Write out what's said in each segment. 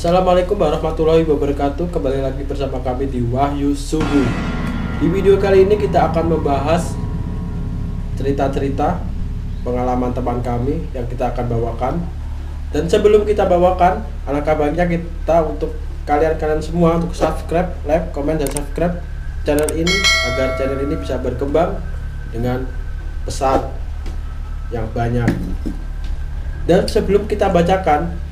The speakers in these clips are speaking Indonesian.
Assalamualaikum warahmatullahi wabarakatuh. Kembali lagi bersama kami di Wahyu Subuh. Di video kali ini kita akan membahas cerita-cerita pengalaman teman kami yang kita akan bawakan. Dan sebelum kita bawakan, alangkah baiknya kita untuk kalian semua untuk subscribe, like, komen, dan subscribe channel ini agar channel ini bisa berkembang dengan pesat yang banyak. Dan sebelum kita bacakan,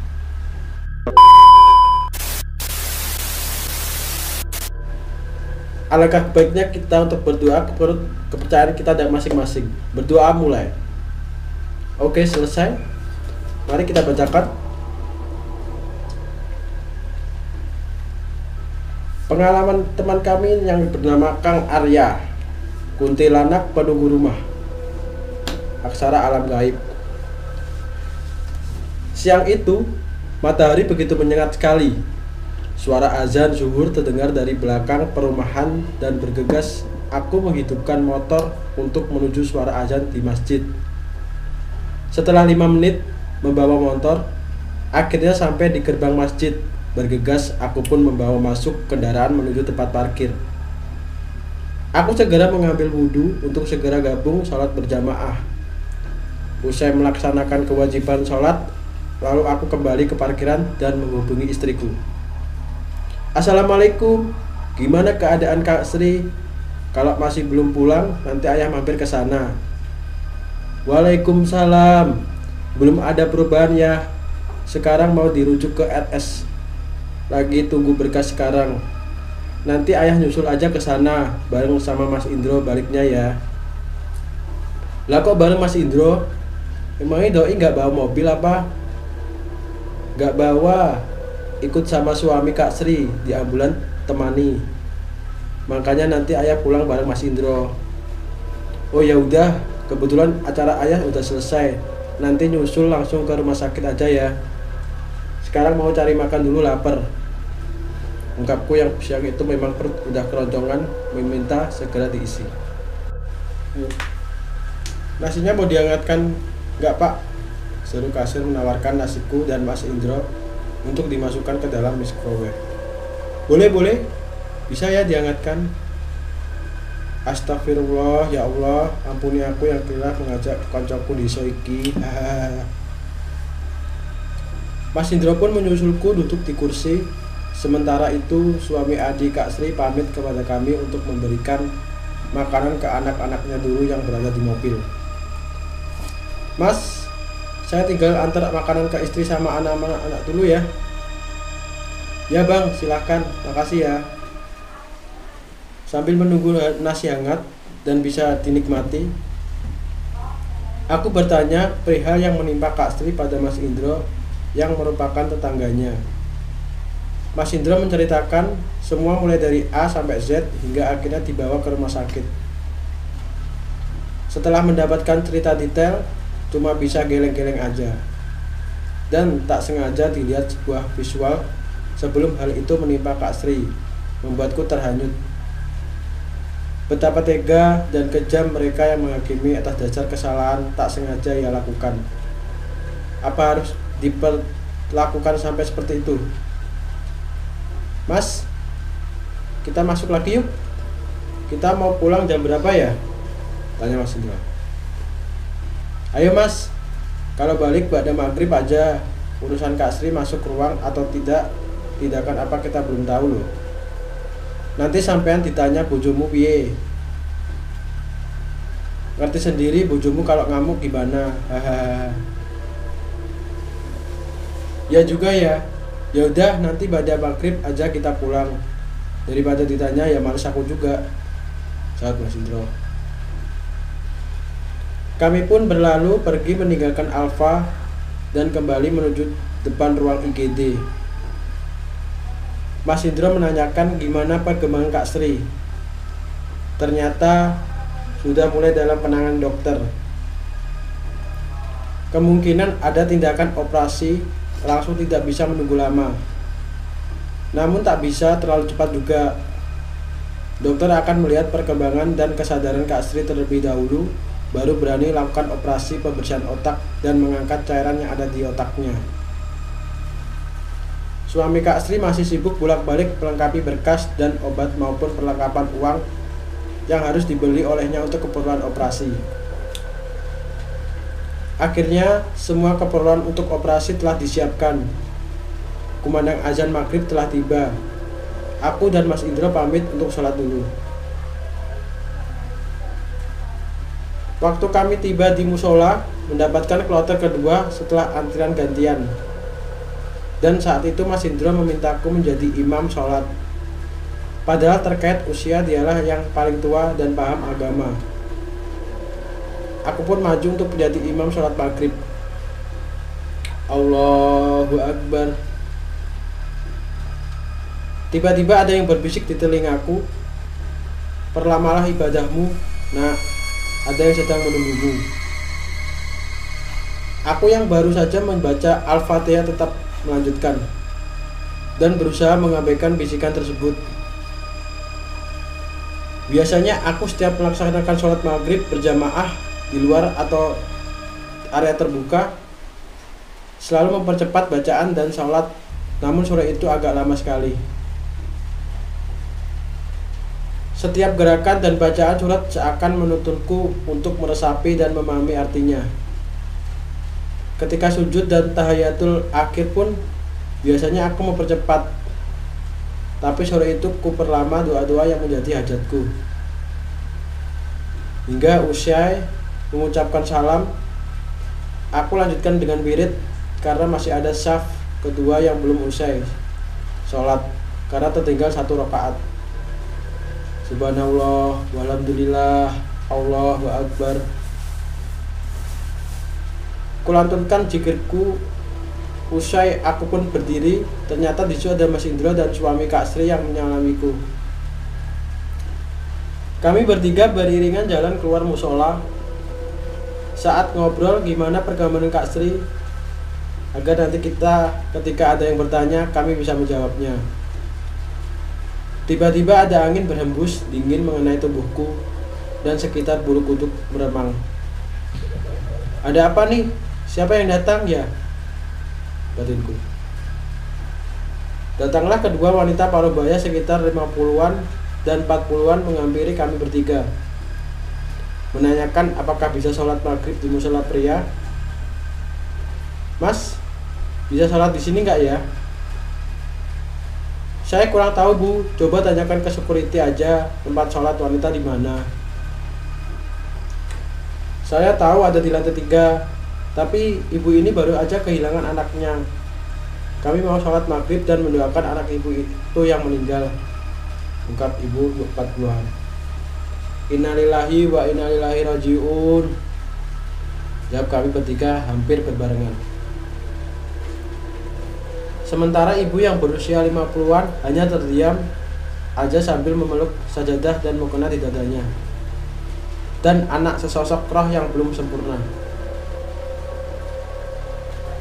alangkah baiknya kita untuk berdoa menurut kepercayaan kita dan masing-masing. Berdoa mulai. Oke, selesai. Mari kita bacakan. Pengalaman teman kami yang bernama Kang Arya, kuntilanak penunggu rumah, aksara alam gaib. Siang itu, matahari begitu menyengat sekali. Suara azan zuhur terdengar dari belakang perumahan dan bergegas aku menghidupkan motor untuk menuju suara azan di masjid. Setelah 5 menit membawa motor, akhirnya sampai di gerbang masjid. Bergegas aku pun membawa masuk kendaraan menuju tempat parkir. Aku segera mengambil wudhu untuk segera gabung sholat berjamaah. Usai melaksanakan kewajiban sholat, lalu aku kembali ke parkiran dan menghubungi istriku. Assalamualaikum, gimana keadaan Kak Sri? Kalau masih belum pulang, nanti ayah mampir ke sana. Waalaikumsalam, belum ada perubahan ya. Sekarang mau dirujuk ke RS. Lagi tunggu berkas sekarang. Nanti ayah nyusul aja ke sana bareng sama Mas Indro baliknya ya. Lah kok bareng Mas Indro? Emangnya doi nggak bawa mobil apa? Nggak bawa. Ikut sama suami Kak Sri di ambulan temani. Makanya nanti ayah pulang bareng Mas Indro. Oh ya udah, kebetulan acara ayah udah selesai. Nanti nyusul langsung ke rumah sakit aja ya. Sekarang mau cari makan dulu, lapar. Ungkapku yang siang itu memang perut udah keroncongan, meminta segera diisi. Nasinya mau dihangatkan nggak Pak? Seru kasir menawarkan nasiku dan Mas Indro untuk dimasukkan ke dalam microwave. Boleh, bisa ya dihangatkan. Astagfirullah, ya Allah, ampuni aku yang telah mengajak koncoku di soiki. Mas Indro pun menyusulku duduk di kursi. Sementara itu suami adik Kak Sri pamit kepada kami untuk memberikan makanan ke anak-anaknya dulu yang berada di mobil. Mas, saya tinggal antar makanan ke istri sama anak-anak dulu ya. Ya bang, silahkan, makasih ya. Sambil menunggu nasi hangat dan bisa dinikmati, aku bertanya perihal yang menimpa Kak Sri pada Mas Indro yang merupakan tetangganya. Mas Indro menceritakan semua mulai dari A sampai Z hingga akhirnya dibawa ke rumah sakit. Setelah mendapatkan cerita detail, cuma bisa geleng-geleng aja. Dan tak sengaja dilihat sebuah visual sebelum hal itu menimpa Kak Sri, membuatku terhanyut. Betapa tega dan kejam mereka yang menghakimi atas dasar kesalahan tak sengaja ia lakukan. Apa harus diperlakukan sampai seperti itu? Mas, kita masuk lagi yuk. Kita mau pulang jam berapa ya? Tanya Mas Indro. Ayo mas, kalau balik pada maghrib aja. Urusan Kak Sri masuk ruang atau tidak, tindakan apa kita belum tahu loh. Nanti sampean ditanya bojomu piye. Ngerti sendiri bojomu kalau ngamuk gimana. Hahaha. Ya juga ya. Ya udah, nanti pada maghrib aja kita pulang. Daripada ditanya ya males aku juga. Saat Mas Indro. Kami pun berlalu pergi meninggalkan Alfa dan kembali menuju depan ruang IGD. Mas Indro menanyakan gimana perkembangan Kak Sri. Ternyata sudah mulai dalam penanganan dokter. Kemungkinan ada tindakan operasi, langsung tidak bisa menunggu lama. Namun tak bisa terlalu cepat juga. Dokter akan melihat perkembangan dan kesadaran Kak Sri terlebih dahulu, baru berani lakukan operasi pembersihan otak dan mengangkat cairan yang ada di otaknya. Suami Kak Sri masih sibuk bolak-balik melengkapi berkas dan obat maupun perlengkapan uang yang harus dibeli olehnya untuk keperluan operasi. Akhirnya semua keperluan untuk operasi telah disiapkan. Kumandang azan maghrib telah tiba. Aku dan Mas Indro pamit untuk sholat dulu. Waktu kami tiba di musola, mendapatkan kloter kedua setelah antrian gantian. Dan saat itu Mas Indro memintaku menjadi imam sholat. Padahal terkait usia dialah yang paling tua dan paham agama. Aku pun maju untuk menjadi imam sholat maghrib. Allahu Akbar. Tiba-tiba ada yang berbisik di telingaku, "Perlamalah ibadahmu, nak. Ada yang sedang menunggumu." Aku yang baru saja membaca Al-Fatihah tetap melanjutkan dan berusaha mengabaikan bisikan tersebut. Biasanya aku setiap melaksanakan sholat maghrib berjamaah di luar atau area terbuka selalu mempercepat bacaan dan sholat, namun sore itu agak lama sekali. Setiap gerakan dan bacaan surat seakan menuntunku untuk meresapi dan memahami artinya. Ketika sujud dan tahiyatul akhir pun biasanya aku mempercepat. Tapi sore itu ku perlama doa-doa yang menjadi hajatku. Hingga usai mengucapkan salam, aku lanjutkan dengan wirid karena masih ada syaf kedua yang belum usai sholat karena tertinggal 1 rakaat. Subhanallah, walhamdulillah, Allahu Akbar. Kulantunkan zikirku. Usai aku pun berdiri. Ternyata di situ ada Mas Indro dan suami Kak Sri yang menyalamiku. Kami bertiga beriringan jalan keluar musola. Saat ngobrol gimana perkembangan Kak Sri, agar nanti ketika ada yang bertanya kami bisa menjawabnya. Tiba-tiba ada angin berhembus dingin mengenai tubuhku dan sekitar bulu kuduk meremang. "Ada apa nih? Siapa yang datang ya?" batinku. Datanglah kedua wanita parubaya sekitar 50-an dan 40-an menghampiri kami bertiga. Menanyakan apakah bisa sholat maghrib di musola pria. "Mas, bisa sholat di sini nggak ya?" "Saya kurang tahu Bu, coba tanyakan ke security aja tempat sholat wanita di mana." "Saya tahu ada di lantai 3, tapi ibu ini baru aja kehilangan anaknya. Kami mau sholat maghrib dan mendoakan anak ibu itu yang meninggal," ungkap ibu 40-an. "Innalillahi wa inna ilaihi rajiun," jawab kami bertiga hampir berbarengan. Sementara ibu yang berusia 50-an hanya terdiam aja sambil memeluk sajadah dan mukena di dadanya. Dan anak sesosok roh yang belum sempurna.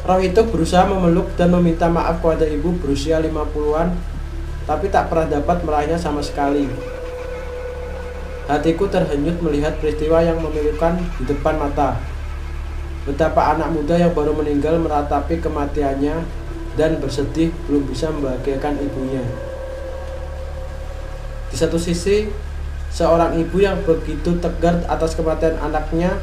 Roh itu berusaha memeluk dan meminta maaf kepada ibu berusia 50-an, tapi tak pernah dapat meraihnya sama sekali. Hatiku terhanyut melihat peristiwa yang memilukan di depan mata. Betapa anak muda yang baru meninggal meratapi kematiannya dan bersedih belum bisa membahagiakan ibunya. Di satu sisi, seorang ibu yang begitu tegar atas kematian anaknya,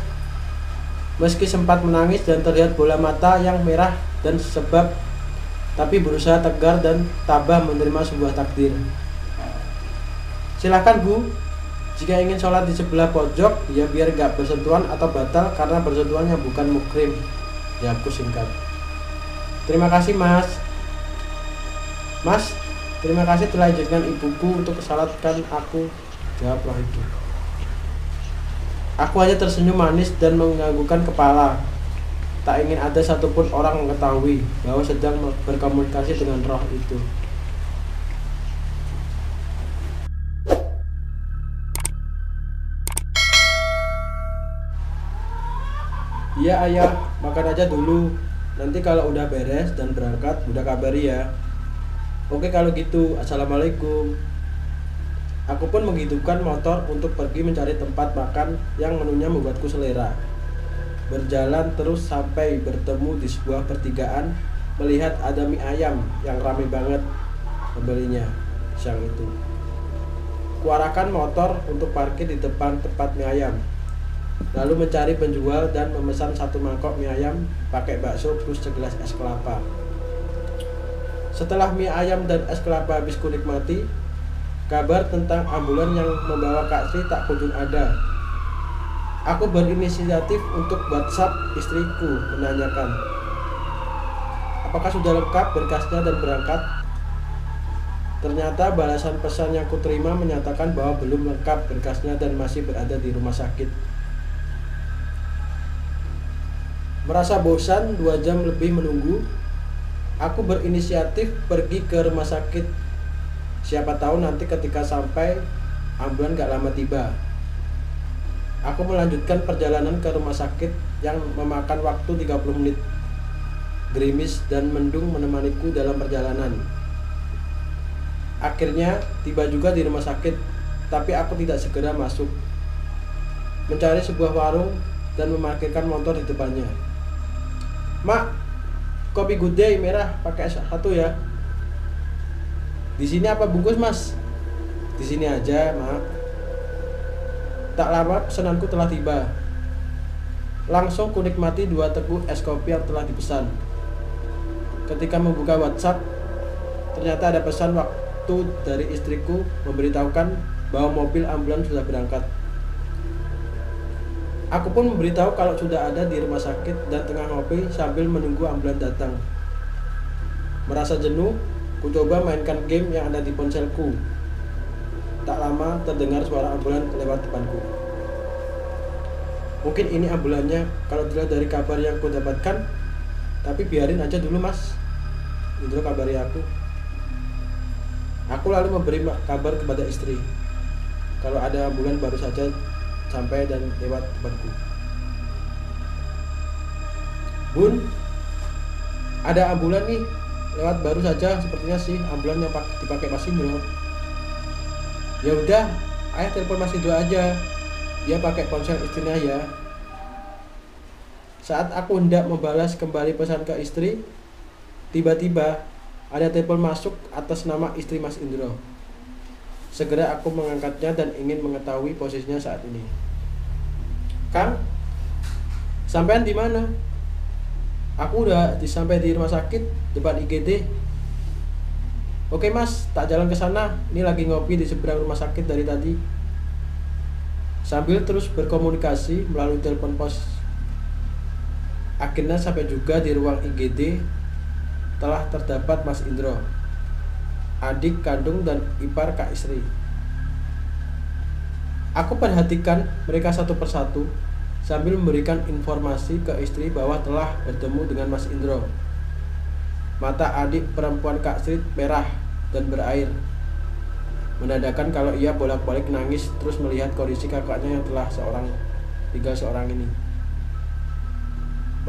meski sempat menangis dan terlihat bola mata yang merah dan sebab, tapi berusaha tegar dan tabah menerima sebuah takdir. "Silakan Bu, jika ingin sholat di sebelah pojok, ya biar gak bersentuhan atau batal karena bersentuhannya bukan mukrim," jawabku singkat. "Terima kasih Mas." "Mas, terima kasih telah izinkan ibuku untuk salatkan aku," jawab roh itu. Aku hanya tersenyum manis dan menganggukkan kepala. Tak ingin ada satupun orang mengetahui bahwa sedang berkomunikasi dengan roh itu. "Iya ayah, makan aja dulu. Nanti kalau udah beres dan berangkat, udah kabari ya." "Oke kalau gitu, assalamualaikum." Aku pun menghidupkan motor untuk pergi mencari tempat makan yang menunya membuatku selera. Berjalan terus sampai bertemu di sebuah pertigaan melihat ada mie ayam yang ramai banget membelinya siang itu. Kuarahkan motor untuk parkir di depan tempat mie ayam, lalu mencari penjual dan memesan 1 mangkok mie ayam pakai bakso plus segelas es kelapa. Setelah mie ayam dan es kelapa habis kunikmati, kabar tentang ambulan yang membawa Kak Sri tak kunjung ada. Aku berinisiatif untuk WhatsApp istriku menanyakan, apakah sudah lengkap berkasnya dan berangkat? Ternyata balasan pesan yang kuterima menyatakan bahwa belum lengkap berkasnya dan masih berada di rumah sakit. Merasa bosan 2 jam lebih menunggu, aku berinisiatif pergi ke rumah sakit. Siapa tahu nanti ketika sampai, ambulan gak lama tiba. Aku melanjutkan perjalanan ke rumah sakit yang memakan waktu 30 menit. Gerimis dan mendung menemaniku dalam perjalanan. Akhirnya tiba juga di rumah sakit, tapi aku tidak segera masuk. Mencari sebuah warung dan memarkirkan motor di depannya. Mak, kopi good day merah pakai es 1 ya. Di sini apa bungkus mas? Di sini aja mak. Tak lama pesananku telah tiba. Langsung kunikmati 2 teguk es kopi yang telah dipesan. Ketika membuka WhatsApp, ternyata ada pesan waktu dari istriku memberitahukan bahwa mobil ambulans sudah berangkat. Aku pun memberitahu kalau sudah ada di rumah sakit dan tengah ngopi sambil menunggu ambulans datang. Merasa jenuh, ku coba mainkan game yang ada di ponselku. Tak lama terdengar suara ambulans lewat depanku. Mungkin ini ambulannya kalau dilihat dari kabar yang ku dapatkan, tapi biarin aja dulu mas, Indro kabari aku. Aku lalu memberi kabar kepada istri kalau ada ambulan baru saja sampai dan lewat depanku. Bun, ada ambulan nih lewat baru saja, sepertinya sih ambulan yang dipakai Mas Indro. Ya udah, ayah telepon Mas Indro aja, dia pakai ponsel istrinya ya. Saat aku hendak membalas kembali pesan ke istri, tiba-tiba ada telepon masuk atas nama istri Mas Indro. Segera aku mengangkatnya dan ingin mengetahui posisinya saat ini. Kang, sampean di mana? Aku udah sampai di rumah sakit depan IGD. Oke mas, tak jalan ke sana. Ini lagi ngopi di seberang rumah sakit dari tadi. Sambil terus berkomunikasi melalui telepon pos. Akhirnya sampai juga di ruang IGD. Telah terdapat Mas Indro, adik kandung dan ipar Kak Istri. Aku perhatikan mereka satu persatu sambil memberikan informasi ke istri bahwa telah bertemu dengan Mas Indro. Mata adik perempuan Kak Istri merah dan berair, menandakan kalau ia bolak-balik nangis terus melihat kondisi kakaknya yang telah tinggal seorang ini.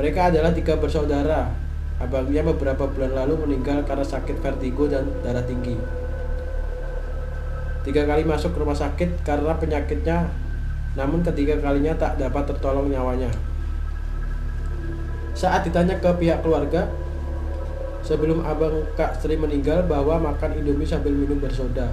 Mereka adalah 3 bersaudara. Abangnya beberapa bulan lalu meninggal karena sakit vertigo dan darah tinggi. 3 kali masuk rumah sakit karena penyakitnya, namun ketiga kalinya tak dapat tertolong nyawanya. Saat ditanya ke pihak keluarga, sebelum abang Kak Sri meninggal bahwa makan Indomie sambil minum bersoda.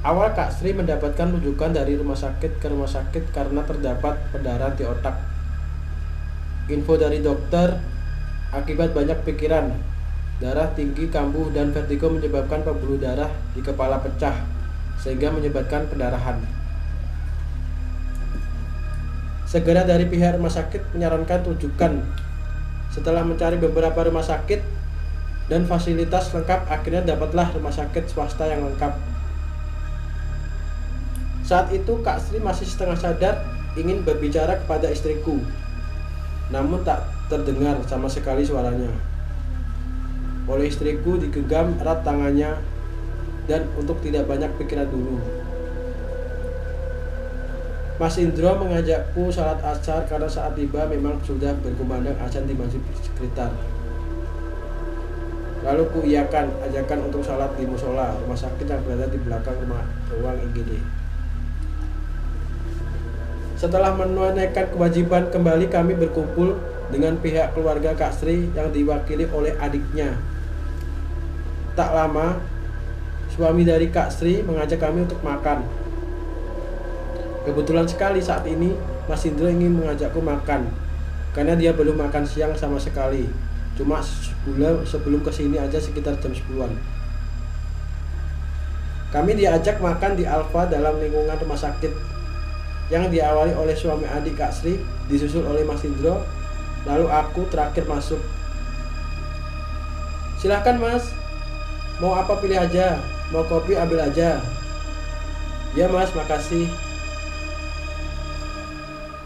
Awal Kak Sri mendapatkan rujukan dari rumah sakit ke rumah sakit karena terdapat pendarahan di otak. Info dari dokter, akibat banyak pikiran, darah tinggi, kambuh, dan vertigo menyebabkan pembuluh darah di kepala pecah, sehingga menyebabkan pendarahan. Segera dari pihak rumah sakit menyarankan rujukan. Setelah mencari beberapa rumah sakit dan fasilitas lengkap, akhirnya dapatlah rumah sakit swasta yang lengkap. Saat itu Kak Sri masih setengah sadar ingin berbicara kepada istriku, namun tak terdengar sama sekali suaranya. Oleh istriku digenggam erat tangannya dan untuk tidak banyak pikiran dulu. Mas Indro mengajakku salat asar karena saat tiba memang sudah berkumandang azan di masjid sekitar. Lalu ku iakan ajakan untuk salat di musola rumah sakit yang berada di belakang ruang IGD. Setelah menunaikan kewajiban kembali, kami berkumpul dengan pihak keluarga Kak Sri yang diwakili oleh adiknya. Tak lama, suami dari Kak Sri mengajak kami untuk makan. Kebetulan sekali saat ini Mas Indro ingin mengajakku makan karena dia belum makan siang sama sekali. Cuma sebelum kesini aja sekitar jam 10-an. Kami diajak makan di Alfa dalam lingkungan rumah sakit yang diawali oleh suami adik Kak Sri, disusul oleh Mas Indro, lalu aku terakhir masuk. Silahkan Mas, mau apa pilih aja, mau kopi ambil aja. Ya Mas, makasih.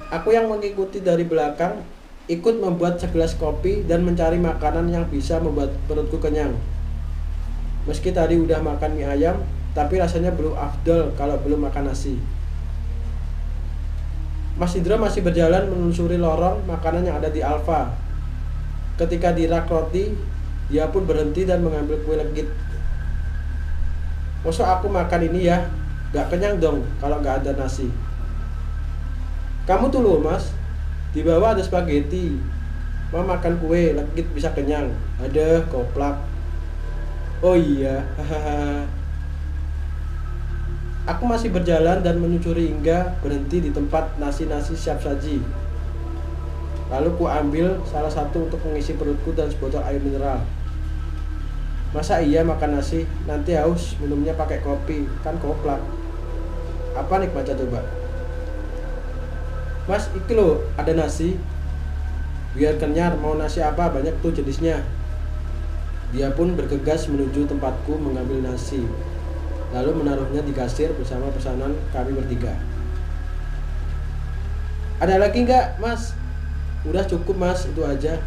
Aku yang mengikuti dari belakang ikut membuat segelas kopi dan mencari makanan yang bisa membuat perutku kenyang. Meski tadi udah makan mie ayam, tapi rasanya belum afdol kalau belum makan nasi. Mas Indro masih berjalan menelusuri lorong makanan yang ada di Alfa. Ketika di rak roti, dia pun berhenti dan mengambil kue legit. Masa aku makan ini ya? Gak kenyang dong kalau gak ada nasi. Kamu tuh loh Mas, di bawah ada spaghetti. Mau makan kue legit bisa kenyang. Ada koplak. Oh iya, hahaha. Aku masih berjalan dan menyusuri hingga berhenti di tempat nasi-nasi siap saji. Lalu ku ambil salah satu untuk mengisi perutku dan sebotol air mineral. Masa iya makan nasi, nanti haus minumnya pakai kopi, kan koplak. Apa nikmatnya coba? Mas, iki loh ada nasi. Biar kenyar, mau nasi apa? Banyak tuh jenisnya. Dia pun bergegas menuju tempatku mengambil nasi, lalu menaruhnya di kasir bersama pesanan kami bertiga. Ada lagi nggak Mas? Udah cukup Mas, itu aja.